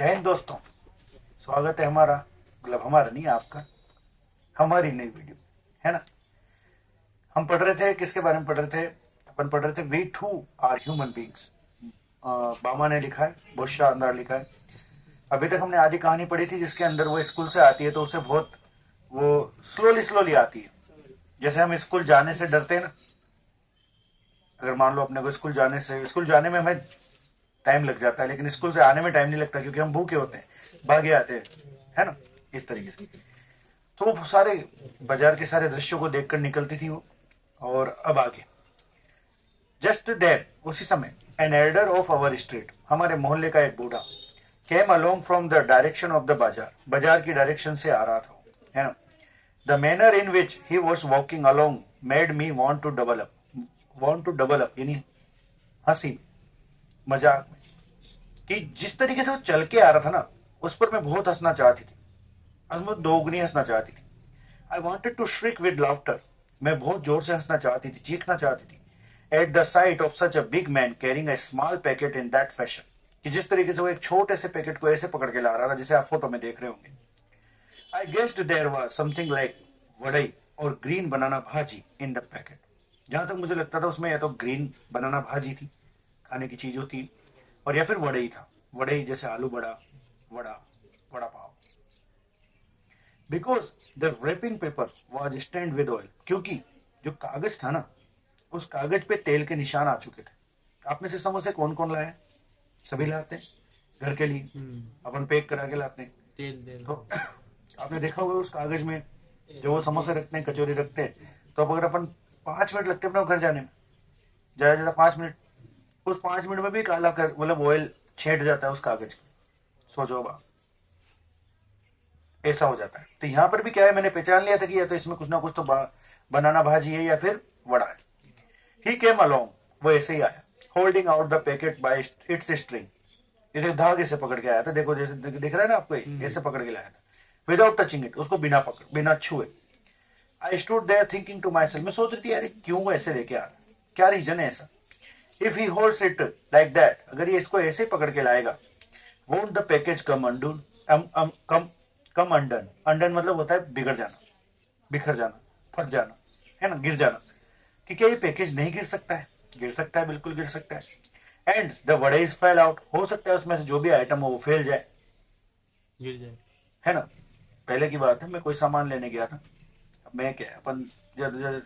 जय हिंद दोस्तों, स्वागत है हमारा, मतलब हमारा नहीं आपका, हमारी नई वीडियो है ना। हम पढ़ रहे थे, किसके बारे में पढ़ रहे थे? अपन पढ़ रहे थे we too are human beings. Bama ने लिखा है, बहुत शानदार लिखा है। अभी तक हमने आधी कहानी पढ़ी थी जिसके अंदर वो स्कूल से आती है तो उसे बहुत वो स्लोली स्लोली आती है। जैसे हम स्कूल जाने से डरते हैं ना, अगर मान लो अपने को स्कूल जाने में हमें टाइम लग जाता है, लेकिन स्कूल से आने में टाइम नहीं लगता क्योंकि हम भूखे होते हैं, भागे आते हैं, है ना, इस तरीके से। तो वो सारे बाजार के सारे दृश्यों को देखकर निकलती थी वो। और अब आगे, जस्ट देयर, उसी समय, an elder of our street, हमारे मोहल्ले का एक बूढ़ा, came along from the direction of the bazaar की डायरेक्शन से आ रहा था, है ना। The manner in which he was walking along made me want to double up यानी हंसी मजाक में, कि जिस तरीके से वो चल के आ रहा था ना, उस पर मैं बहुत हंसना चाहती थी, और मैं दोगुनी हंसना चाहती थी। I wanted to shriek with laughter, मैं बहुत जोर से हंसना चाहती थी, चीखना चाहती थी। At the site of such a big man carrying a small packet in that fashion, कि जिस तरीके से वो एक छोटे से पैकेट को ऐसे पकड़ के ला रहा था जिसे आप फोटो में देख रहे होंगे। I guessed there was something like vadai और ग्रीन बनाना भाजी इन द पैकेट। जहां तक मुझे लगता था उसमें या तो ग्रीन बनाना भाजी थी, खाने की चीज होती, और या फिर वड़ई था, वड़ई जैसे आलू बड़ा, vada, vada pav. Because the wrapping paper was stand with oil, क्योंकि जो कागज था ना, उस कागज पे तेल के निशान आ चुके थे। आप में से समोसे कौन कौन लाए? सभी लाते हैं घर के लिए, अपन पैक करा के लाते हैं तेल। तो आपने देखा होगा उस कागज में जो वो समोसे रखते हैं, कचौरी रखते हैं, तो अब अगर अपन 5 मिनट लगते हैं अपने घर जाने में, ज्यादा ज्यादा 5 मिनट, उस 5 मिनट में भी काला कर मतलब ऑयल छेड़ जाता है उस कागज को। सोचो बा, ऐसा हो जाता है। तो यहाँ पर भी क्या है, मैंने पहचान लिया था कि या तो इसमें कुछ ना कुछ तो बनाना भाजी है या फिर वड़ा है। ही केम अलोंग, वो ऐसे ही आया, holding out the packet bye its string, इसे धागे से पकड़ के आया था। देखो जैसे दिख रहा है ना आपको, ऐसे पकड़ के लाया था, विदाउट टचिंग इट, उसको बिना छुए। I stood there thinking to myself, मैं सोच रही थी यार क्यों वो ऐसे लेके आ रहा है, क्या रीजन है ऐसा। If he holds it like that, अगर ये इसको ऐसे पकड़ के लाएगा, won't the package come undone, come undone, undone मतलब होता है बिगड़ जाना, बिखर जाना, फट जाना, है ना, गिर जाना। कि क्या ये पैकेज नहीं गिर सकता है? गिर सकता है, बिल्कुल गिर सकता है। एंड द वड़ेज फेल आउट, हो सकता है उसमें से जो भी आइटम हो वो फेल जाए, गिर जाए, है ना। पहले की बात है, मैं कोई सामान लेने गया था, मैं क्या अपन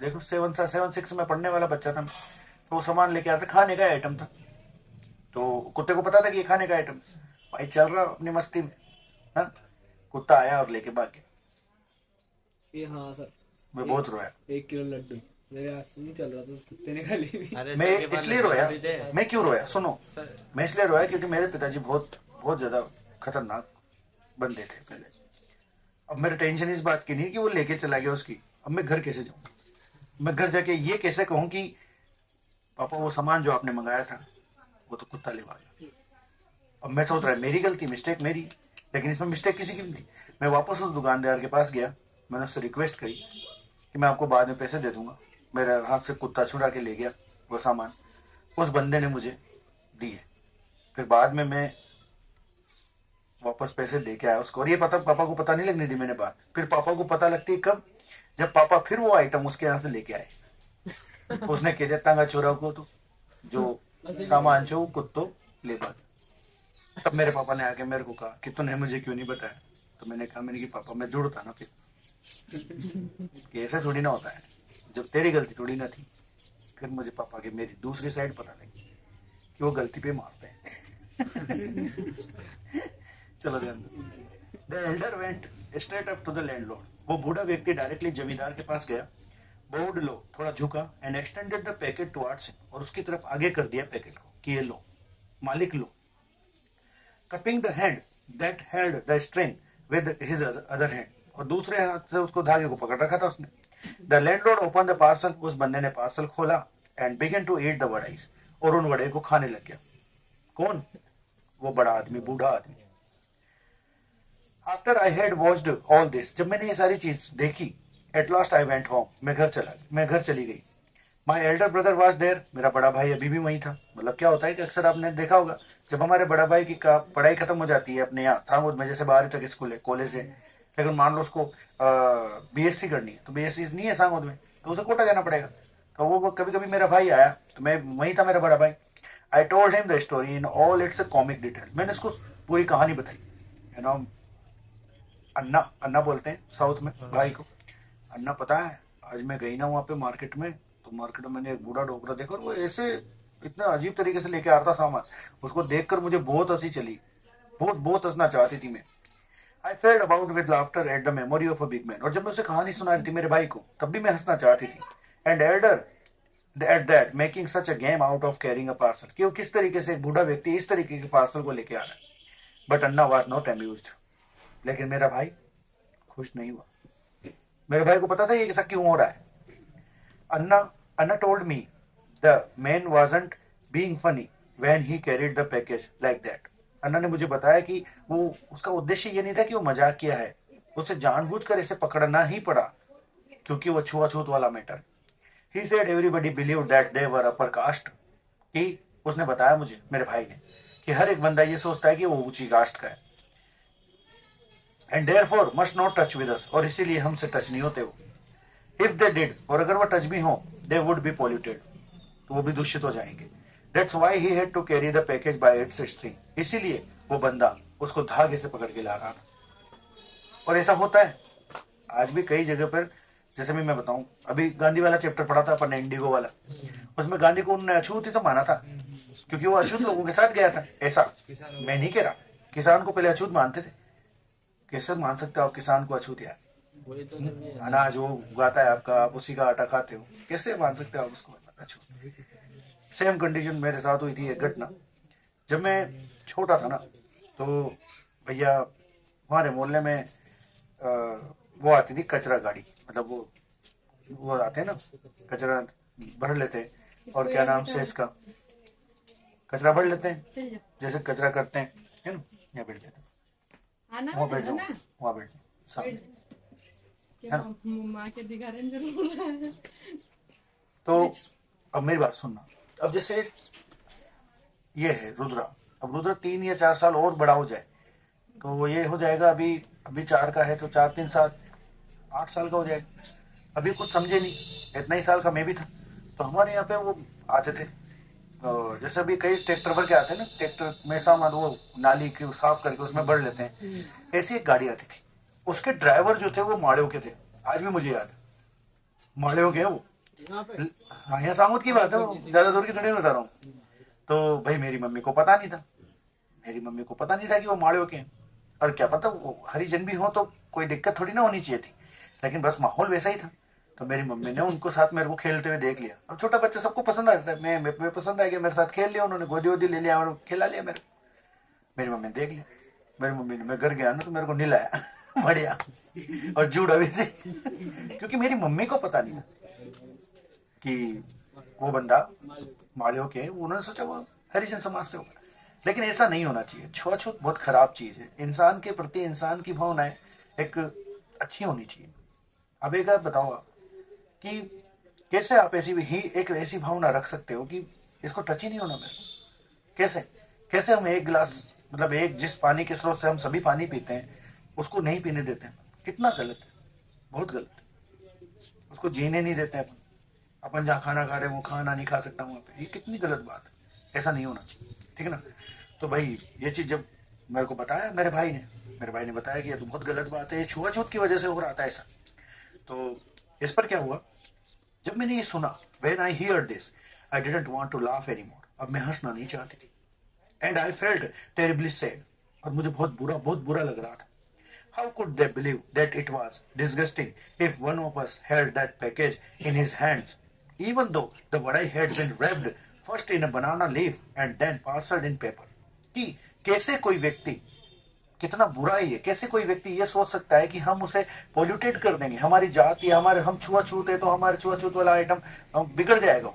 देखो 7-6 में पढ़ने वाला बच्चा था, तो वो सामान लेके आया था, खाने का आइटम था। तो कुत्ते को पता था कि ये खाने का आइटम, भाई चल रहा अपनी मस्ती में, हाँ, कुत्ता आया और लेके भाग गया। ये हाँ सर, मैं बहुत रोया। 1 किलो लड्डू मेरे हाथ से नहीं चल रहा था, कुत्ते ने खा ली। मैं इसलिए रोया, मैं क्यों रोया सुनो, मैं इसलिए रोया क्योंकि मेरे पिताजी बहुत बहुत ज्यादा खतरनाक बंदे थे पहले। अब मेरा टेंशन इस बात की नहीं कि वो लेके चला गया उसकी, अब मैं घर कैसे जाऊं, मैं घर जाके ये कैसे कहूं कि पापा वो सामान जो आपने मंगाया था वो तो कुत्ता ले गया। अब मैं सोच रहा है मेरी गलती, मिस्टेक मेरी, लेकिन इसमें मिस्टेक किसी की नहीं थी। मैं वापस उस दुकानदार के पास गया, मैंने उससे रिक्वेस्ट करी कि मैं आपको बाद में पैसे दे दूंगा, मेरे हाथ से कुत्ता छुड़ा के ले गया वो सामान, उस बंदे ने मुझे दिए। फिर बाद में मैं वापस पैसे दे के आया उसको, और ये पता पापा को पता नहीं लगने दी मैंने बात। फिर पापा को पता लगती है कब, जब पापा फिर वो आइटम उसके यहाँ से लेके आए। उसने कह दिया तांगा चोरा को तो जो सामान छो कुत्तो ले भाग। तब मेरे पापा ने आके मेरे को कहा कि तूने मुझे क्यों नहीं बताया। तो मैंने कहा, मैंने कि पापा मैं जुड़ता ना फिर कि ऐसा थोड़ी ना होता है, जब तेरी गलती थोड़ी ना थी। फिर मुझे पापा की मेरी दूसरी साइड पता लगी कि वो गलती पे मारते हैं। चलो ध्यान दो। The elder went straight up to the landlord, वो बूढ़ा व्यक्ति डायरेक्टली जमींदार के पास गया, बोर्ड लो, थोड़ा झुका, and extended the packet towards him, और उसकी तरफ आगे कर दिया पैकेट को कि ये लो मालिक लो। Cupping the hand that held the string with his other hand, और दूसरे हाथ से उसको धागे को पकड़ रखा था उसने। The landlord open the parcel, उस बंदे ने पार्सल खोला, and began to eat the vadais, और उन वड़े को खाने लग गया। कौन? वो बड़ा आदमी, बूढ़ा आदमी। After I had watched all this, जब मैंने ये सारी चीज देखी, at last I went home, मैं घर चली गई। My elder brother was there, मेरा बड़ा भाई अभी भी वहीं था। मतलब क्या होता है कि अक्सर आपने देखा होगा, जब हमारे बड़ा भाई की पढ़ाई खत्म हो जाती है अपने यहाँ सामुद में, जैसे 12वीं तक स्कूल है, कॉलेज है, लेकिन मान लो उसको बीएससी करनी है, तो बीएससी नहीं है सामुद में, तो उसे कोटा जाना पड़ेगा। तो वो कभी कभी मेरा भाई आया, तो मैं वहीं था, मेरा बड़ा भाई। I told him the story in all it's comic detail, मैंने उसको पूरी कहानी बताई। यू नो, अन्ना अन्ना बोलते हैं साउथ में भाई को। अन्ना पता है, आज मैं गई ना वहाँ पे मार्केट में, तो मार्केट में मैंने एक बूढ़ा डोकरा देखा, और वो ऐसे इतना अजीब तरीके से लेके आ रहा था सामान, उसको देखकर मुझे बहुत हंसी चली, बहुत बहुत हंसना चाहती थी मैं। I failed about with laughter at the memory of a big man, और जब मैं उसे कहानी सुना रही थी मेरे भाई को, तब भी मैं हंसना चाहती थी। And Elder at that making such a game out of carrying a parcel, कि वो किस तरीके से एक बूढ़ा व्यक्ति इस तरीके के पार्सल को लेके आ रहा है। But Anna was not amused, लेकिन मेरा भाई खुश नहीं हुआ। मेरे भाई को पता था ये ऐसा क्यों हो रहा है। Anna Anna told me the man wasn't being funny when he carried the package like that. Anna ने मुझे बताया कि वो, उसका उद्देश्य ये नहीं था कि वो मजाक किया है, उसे जानबूझकर इसे पकड़ना ही पड़ा, क्योंकि वो छुआछूत वाला matter. He said everybody believe that they were upper caste, कि उसने बताया मुझे, मेरे भाई ने, कि हर एक बंदा ये सोचता है कि वो ऊंची कास्ट का है, and therefore must not touch with us, और इसीलिए हमसे टच नहीं होते वो। इफ दे डिड, और अगर वो टच भी हो, दे वुड बी पॉल्यूटेड, तो वो भी दूषित हो जाएंगे। That's why he had to carry the package by its string, इसीलिए वो बंदा उसको धागे से पकड़ के ला रहा था। और ऐसा होता है आज भी कई जगह पर। जैसे मैं बताऊं, अभी गांधी वाला चैप्टर पढ़ा था अपन ने, इंडिगो वाला, उसमें गांधी को उन्होंने अछूत ही तो माना था, क्योंकि वो अछूत लोगों के साथ गया था। ऐसा मैं नहीं कह रहा, किसान को पहले अछूत मानते थे। कैसे मान सकते हो आप किसान को अछूत? यार अनाज वो उगाता है आपका, आप उसी का आटा खाते हो, कैसे मान सकते हो आप उसको अछूत? सेम कंडीशन मेरे साथ हुई थी एक घटना। जब मैं छोटा था ना, तो भैया हमारे मोहल्ले में वो आती थी कचरा गाड़ी, मतलब वो आते हैं ना, कचरा भर लेते हैं, और क्या नाम से इसका, कचरा भर लेते हैं, जैसे कचरा करते हैं, है ना, यहाँ बैठ जाते हैं, वहाँ बैठ जाओ, वहाँ बैठ जाओ सामने। माँ के दिखा रहे हैं जरूर। तो अब मेरी बात सुनना, अब जैसे ये है रुद्रा, अब रुद्रा 3 या 4 साल और बड़ा हो जाए, तो ये हो जाएगा, अभी 4 का है, तो 4 3 7 8 साल का हो जाएगा। अभी कुछ समझे नहीं, इतना ही साल का मैं भी था। तो हमारे यहाँ पे वो आते थे, जैसे अभी कई ट्रैक्टर भर के आते हैं ना, ट्रैक्टर में सामान वो नाली की साफ करके उसमें भर लेते हैं, ऐसी एक गाड़ी आती थी। उसके ड्राइवर जो थे वो माड़ियों के थे, आज भी मुझे याद है, माड़ियों के हैं वो। हाँ, यहाँ सामुद की बात है, ज्यादा दूर की थोड़ी बता रहा हूँ। तो भाई मेरी मम्मी को पता नहीं था, कि वो माड़ियों के हैं, और क्या पता वो हरिजन भी हो, तो कोई दिक्कत थोड़ी ना होनी चाहिए थी, लेकिन बस माहौल वैसा ही था। तो मेरी मम्मी ने उनको साथ मेरे को खेलते हुए देख लिया। अब छोटा बच्चा सबको पसंद आता है, मैं पसंद आ गया, मेरे साथ खेल लिया उन्होंने, गोदी वोदी ले लिया और खिला लिया मेरे। मेरी मम्मी ने देख लिया, मेरी मम्मी ने, मैं घर गया ना तो मेरे को निलाया बढ़िया, और जुड़ा भी थी क्योंकि मेरी मम्मी को पता नहीं था कि वो बंदा मालियों के, उन्होंने सोचा वो हरिजन समाज से होगा। लेकिन ऐसा नहीं होना चाहिए, छुआछूत बहुत खराब चीज है। इंसान के प्रति इंसान की भावनाएं एक अच्छी होनी चाहिए। अब एक बात बताओ आप, कि कैसे आप एक ऐसी भावना रख सकते हो कि इसको टच ही नहीं होना मेरे को? कैसे हम एक गिलास, मतलब एक जिस पानी के स्रोत से हम सभी पानी पीते हैं, उसको नहीं पीने देते हैं? कितना गलत है, बहुत गलत है। उसको जीने नहीं देते हैं अपन जहाँ खाना खा रहे हैं वो खाना नहीं खा सकता वहां पे, ये कितनी गलत बात है। ऐसा नहीं होना चाहिए, ठीक है ना? तो भाई ये चीज जब मेरे को बताया मेरे भाई ने बताया कि ये तो बहुत गलत बात है, ये छुआछूत की वजह से हो रहा था ऐसा। तो इस पर क्या हुआ, जब मैंने ये सुना, when I hear this I didn't want to laugh any more, अब मैं हंसना नहीं चाहती थी। And I felt terribly sad, और मुझे बहुत बुरा लग रहा था। How could they believe that it was disgusting if one of us held that package in his hands, even though the vadai had been wrapped first in a banana leaf and then parceled in paper। कि कैसे कोई व्यक्ति, कितना बुरा है ये, कैसे कोई व्यक्ति ये सोच सकता है कि हम उसे पोल्यूटेड कर देंगे, हमारी जात या हमारे, हम छुआछूत है तो हमारे छुआछूत वाला आइटम बिगड़ जाएगा।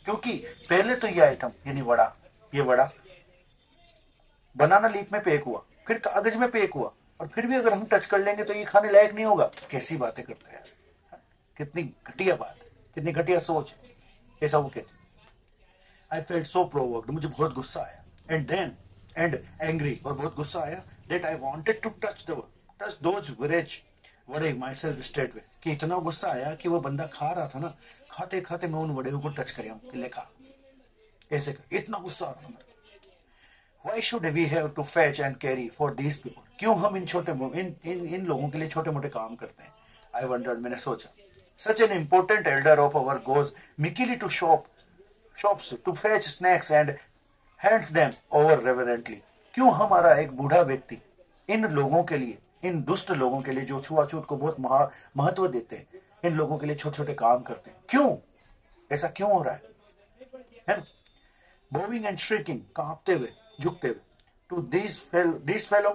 क्योंकि पहले तो ये आइटम यानी ये वड़ा बनाना लीफ में पैक हुआ, फिर कागज में पैक हुआ, और फिर भी अगर हम टच कर लेंगे तो ये खाने लायक नहीं होगा। कैसी बातें करते हैं, कितनी घटिया बात, कितनी घटिया सोच है। ऐसा वो कहते। आई फेल्ट सो प्रोवोक्ड, मुझे बहुत गुस्सा आया, एंड एंग्री, और बहुत गुस्सा आया, that I wanted to touch those wretched वड़े माई सेल्फ स्ट्रेट वे, कि इतना गुस्सा आया कि वो बंदा खा रहा था ना, खाते खाते मैं उन वड़े को टच कर कि ले खा, ऐसे कर, इतना गुस्सा आ रहा था। Why should we have to fetch and carry for these people? क्यों हम इन लोगों के लिए छोटे मोटे काम करते हैं? I wondered, मैंने सोचा, such an important elder of our goes meekly to shops to fetch snacks and hands them over reverently. क्यों हमारा एक बूढ़ा व्यक्ति इन लोगों के लिए, इन दुष्ट लोगों के लिए जो छुआछूत को बहुत महत्व देते हैं, इन लोगों के लिए छोटे छोटे काम करते हैं, क्यों ऐसा क्यों हो रहा है ना? Bowing and shrieking, कांपते हुए, झुकते हुए, to this fellow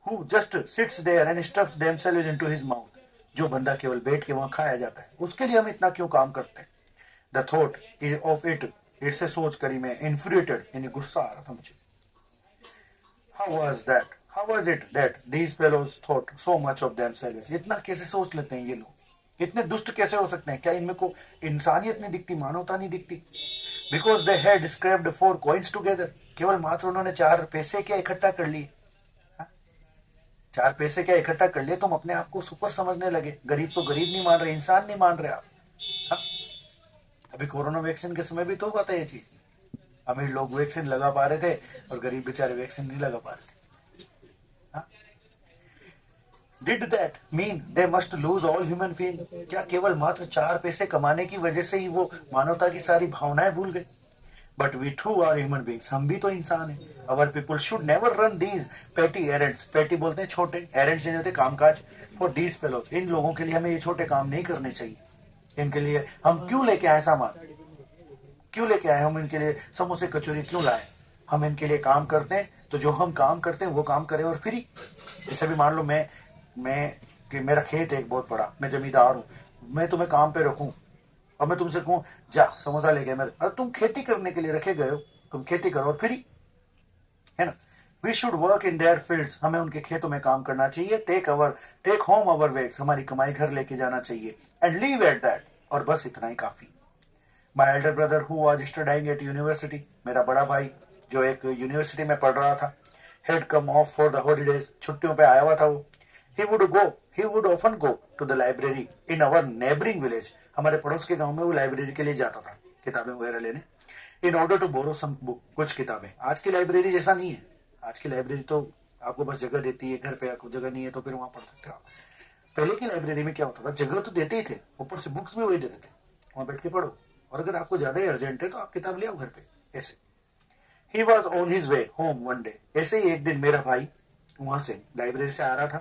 who just sits there and stuffs themselves into his mouth, जो बंदा केवल बैठ के वहां खाया जाता है, उसके लिए हम इतना क्यों काम करते हैं? The thought of it, इससे सोच करी मैं infuriated, यानी गुस्सा आ रहा था मुझे। How was it that these fellows thought so much of themselves? इतना कैसे सोच लेते हैं ये लोग? इतने दुष्ट कैसे हो सकते हैं? क्या इनमें को इंसानियत नहीं दिखती, मानवता नहीं दिखती? Because they had scraped 4 coins together, केवल मात्र उन्होंने 4 पैसे क्या इकट्ठा कर लिए, 4 पैसे क्या इकट्ठा कर लिए, तुम अपने आप को सुपर समझने लगे। गरीब तो गरीब नहीं मान रहे, इंसान नहीं मान रहे आप। हा? अभी कोरोना वैक्सीन के समय भी तो हुआ था ये चीज, अमीर लोग वैक्सीन लगा पा रहे थे और गरीब बेचारे वैक्सीन नहीं लगा पा रहे थे। Did that mean they must lose all human feeling? क्या केवल मात्र 4 पैसे कमाने की वजह से ही वो मानवता की सारी भावनाएं भूल गए? But we too are human beings. हम भी तो इंसान हैं। Our people should never run these petty errands. Petty बोलते हैं छोटे, errands नहीं होते कामकाज। For these fellows, इन लोगों के लिए हमें ये छोटे काम नहीं करने चाहिए। इनके लिए हम क्यों लेके आए सामान? क्यों लेके आए हम इनके लिए समोसे कचौरी क्यों लाए? हम इनके लिए काम करते हैं तो जो हम काम करते हैं वो काम करें और फ्री। जैसे भी मान लो मैं कि मेरा खेत है एक बहुत बड़ा, मैं जमींदार हूँ, मैं तुम्हें काम पे रखूं और मैं तुमसे कहूं जा समोसा लेके मेरे, अरे तुम खेती करने के लिए रखे गए हो, तुम खेती करो और फ्री, है ना? We should work in their fields, हमें उनके खेतों में काम करना चाहिए। टेक होम अवर वेट्स, हमारी कमाई घर लेके जाना चाहिए। एंड लीव एट दैट, और बस इतना ही काफी। My elder brother who was studying at university, मेरा बड़ा भाई जो एक यूनिवर्सिटी में पढ़ रहा था, had come of for the holidays, छुट्टियों पे आया हुआ था वो। he would often go to the library in our neighboring village, हमारे पड़ोस के गांव में वो लाइब्रेरी के लिए जाता था किताबें वगैरह लेने, in order to borrow some book, कुछ किताबें। आज की लाइब्रेरी जैसा नहीं है, आज की लाइब्रेरी तो आपको बस जगह देती है, घर पे आपको जगह नहीं है तो फिर वहां पढ़ सकते हो आप। पहले की लाइब्रेरी में क्या होता था, जगह तो देते ही थे, ऊपर से बुक्स भी वही देते थे, वहां बैठ के पढ़ो, और अगर आपको ज्यादा ही अर्जेंट है तो आप किताब ले आओ घर पे, ऐसे। He was on his way home one day, ऐसे ही एक दिन मेरा भाई वहां से लाइब्रेरी से आ रहा था,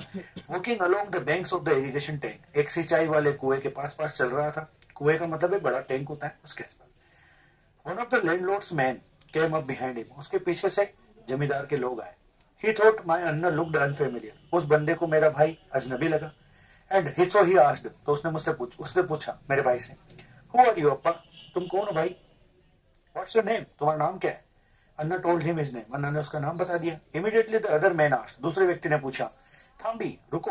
walking along the banks of the irrigation tank, एक सिंचाई वाले कुएं के पास चल रहा था। कुएं का मतलब एक बड़ा टैंक होता है, उसके आसपास। One of the landlords man came up behind him, उसके पीछे से जमींदार के लोग आए। ही thought my Anna looked unfamiliar, उस बंदे को मेरा भाई अजनबी लगा। एंड ही आस्क्ड, तो उसने पूछा मेरे भाई से, हु आर यू अप्पा, तुम कौन हो भाई? व्हाट्स योर नेम, तुम्हारा नाम क्या है? अन्ना टोल्ड हिम हिज नेम, अन्ना ने उसका नाम बता दिया। Immediately the other man asked, दूसरे व्यक्ति ने पूछा, थांबी, रुको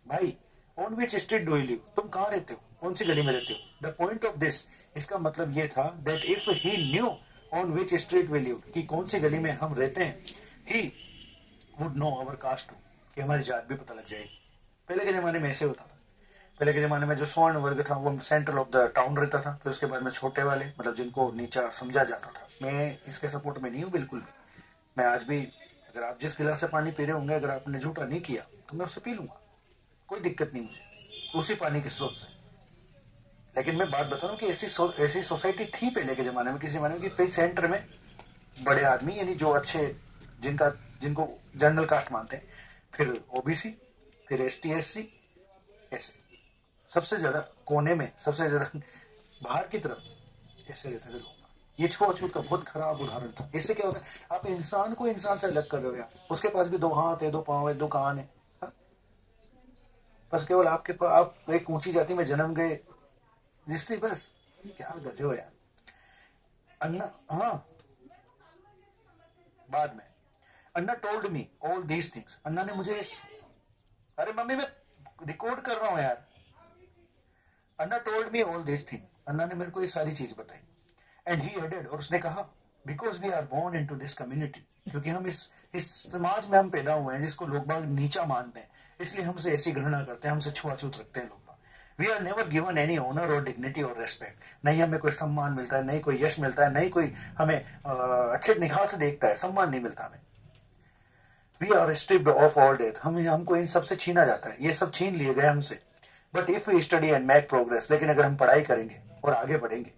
भाई, on which street do you live, तुम कहाँ रहते हो, कौन सी गली में रहते हो? द पॉइंट ऑफ दिस, इसका मतलब ये था that if he knew on which street we live, कि कौन सी गली में हम रहते हैं, he would know our caste, कि हमारी जात भी पता लग जाएगी। पहले के जमाने में ऐसे होता था, पहले के जमाने में जो स्वर्ण वर्ग था वो सेंट्रल ऑफ द टाउन रहता था, फिर उसके बाद में छोटे वाले, मतलब जिनको नीचा समझा जाता था। मैं इसके सपोर्ट में नहीं हूँ बिल्कुल भी, मैं आज भी, अगर आप जिस गिलास से पानी पी रहे होंगे, अगर आपने झूठा नहीं किया तो मैं उससे पी लूंगा, कोई दिक्कत नहीं मुझे, उसी पानी के स्रोत से। लेकिन मैं बात बता रहा हूँ कि ऐसी सोसाइटी थी पहले के जमाने में, किसी जमाने में, कि सेंटर में बड़े आदमी, यानी जो अच्छे, जिनको जनरल कास्ट मानते हैं, फिर ओबीसी, फिर एसटी एससी, ऐसे सबसे ज्यादा कोने में, सबसे ज्यादा बाहर की तरफ ऐसे रहते थे लोग। ये छुआछूत का बहुत खराब उदाहरण था। इससे क्या होता है, आप इंसान को इंसान से अलग कर रहे हो यार, उसके पास भी 2 हाथ है, 2 पांव है, 2 कान है, हा? बस केवल आपके पास, आप एक ऊंची जाति में जन्म गए, हिस्ट्री बस, क्या गजे हो यार। अन्ना, हाँ, बाद में Anna told me all these things, Anna ने मुझे, अरे मम्मी मैं रिकॉर्ड कर रहा हूं यार। Anna told me all this thing, Anna ने मेरे को ये सारी चीज बताई। एंड ही एडेड, और उसने कहा because we are born into this community, क्योंकि हम इस समाज में हम पैदा हुए हैं जिसको लोग बाग नीचा मानते हैं, इसलिए हमसे ऐसी घृणा करते हैं, हमसे छुआछूत रखते हैं लोग बाग। We are never given any honour और डिग्निटी और रेस्पेक्ट, नहीं हमें कोई सम्मान मिलता है, नहीं कोई यश मिलता है, नहीं कोई हमें अच्छे निगाह से देखता है, सम्मान नहीं मिलता हमें। We are stripped of all death, हमको इन सब से छीना जाता है, ये सब छीन लिए गए हमसे। But if we study and make progress, लेकिन अगर हम पढ़ाई करेंगे और आगे बढ़ेंगे,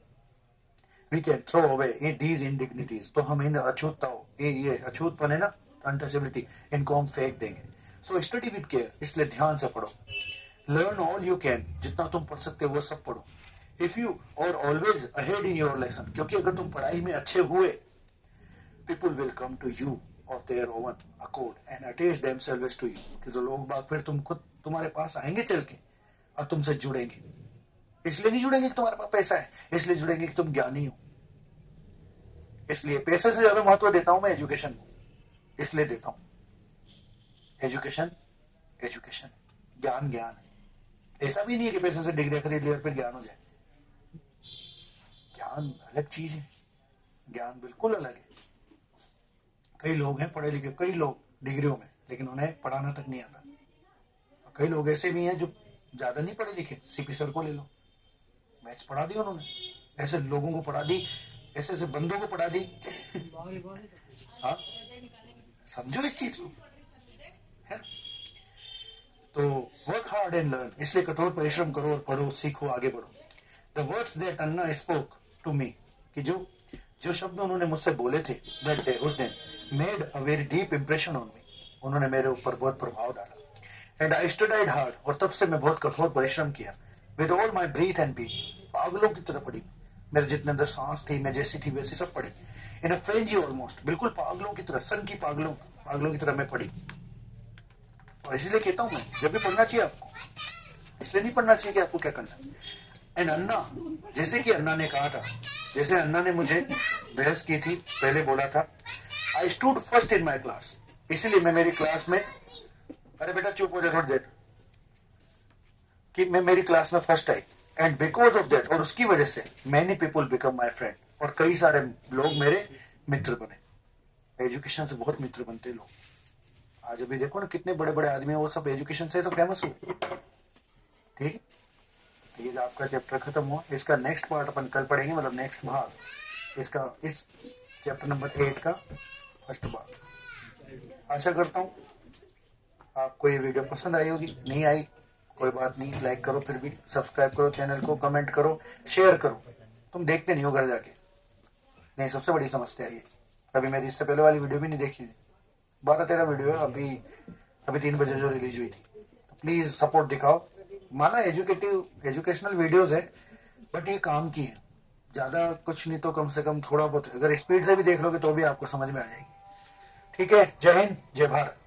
we can throw away these indignities, तो हम इन अछूतताओं, ये अछूतपन है ना, अनटचेबिलिटी, इनको हम फेंक देंगे। सो स्टडी विद केयर, इसलिए ध्यान से पढ़ो। लर्न ऑल यू कैन, जितना तुम पढ़ सकते हो वो सब पढ़ो। If you are always ahead in your lesson, क्योंकि अगर तुम पढ़ाई में अच्छे हुए, people will come to you of their own accord and attach themselves to you, कि जो लोग बाग फिर तुम खुद तुम्हारे पास आएंगे चल के और तुमसे जुड़ेंगे। इसलिए नहीं जुड़ेंगे कि तुम्हारे पास पैसा है, इसलिए जुड़ेंगे कि तुम ज्ञानी हो। इसलिए पैसे से ज्यादा महत्व देता हूं मैं एजुकेशन को, इसलिए देता हूं। एजुकेशन एजुकेशन, ज्ञान ज्ञान है। ऐसा भी नहीं है कि पैसे से डिग्री खरीद लिया और फिर ज्ञान हो जाए। ज्ञान अलग चीज है, ज्ञान बिल्कुल अलग है। कई लोग हैं पढ़े लिखे, कई लोग डिग्रियों में, लेकिन उन्हें पढ़ाना तक नहीं आता। कई लोग ऐसे भी हैं जो ज्यादा नहीं पढ़े लिखे, सीपी सर को ले लो, मैथ्स पढ़ा दी उन्होंने, ऐसे लोगों को पढ़ा दी, ऐसे ऐसे बंदों को पढ़ा दी। हाँ, समझो इस चीज को, है? तो वर्क हार्ड एंड लर्न, इसलिए कठोर परिश्रम करो और पढ़ो, सीखो, आगे बढ़ो। The words that Anna spoke to me, कि जो शब्द उन्होंने मुझसे बोले थे दैट डे, उस दिन, made a very deep impression on me, उन्होंने मेरे ऊपर बहुत प्रभाव डाला। एंड आई स्टडीड हार्ड, और तब से मैं बहुत कठोर परिश्रम किया। With all my breath and beat, पागलों की तरह पढ़ी, मेरे जितने अंदर सांस थी, मैं जैसी थी वैसी सब पढ़ी। इन अ फ्रेंजी ऑलमोस्ट, बिल्कुल पागलों की तरह, सन की पागलों की तरह मैं पढ़ी। और इसलिए कहता हूं मैं, जब भी पढ़ना चाहिए आपको, इसलिए नहीं पढ़ना चाहिए कि आपको क्या करना है। एंड अन्ना, जैसे कि अन्ना ने कहा था, जैसे अन्ना ने मुझे बहस की थी, पहले बोला था, I stood first in my class, इसीलिए मैं मेरी क्लास में, अरे बेटा चुप हो जा थोड़ी देर, कि मैं मेरी क्लास में first I. And because of that, और उसकी वजह से, many people become my friend, और कई सारे लोग मेरे मित्र बने। एजुकेशन से बहुत मित्र बनते लोग। आज अभी देखो ना कितने बड़े बड़े आदमी हैं, वो सब एजुकेशन से तो फेमस हुए। ठीक, ये आपका चैप्टर खत्म हुआ, इसका नेक्स्ट पार्ट अपन कल पढ़ेंगे, मतलब नेक्स्ट भाग इसका, इस चैप्टर नंबर 8 का फर्स्ट भाग। आशा करता हूँ आपको ये वीडियो पसंद आई होगी। नहीं आई कोई बात नहीं, लाइक करो, फिर भी सब्सक्राइब करो चैनल को, कमेंट करो, शेयर करो। तुम देखते नहीं हो घर जाके, नहीं, सबसे बड़ी समस्या ये, अभी मेरी इससे पहले वाली वीडियो भी नहीं देखी थी, 12-13 वीडियो है अभी 3 बजे जो रिलीज हुई थी। तो प्लीज सपोर्ट दिखाओ। माना एजुकेशनल वीडियोस है, बट ये काम की है, ज्यादा कुछ नहीं तो कम से कम थोड़ा बहुत, अगर स्पीड से भी देख लोगे तो भी आपको समझ में आ जाएगी। ठीक है, जय हिंद, जय भारत।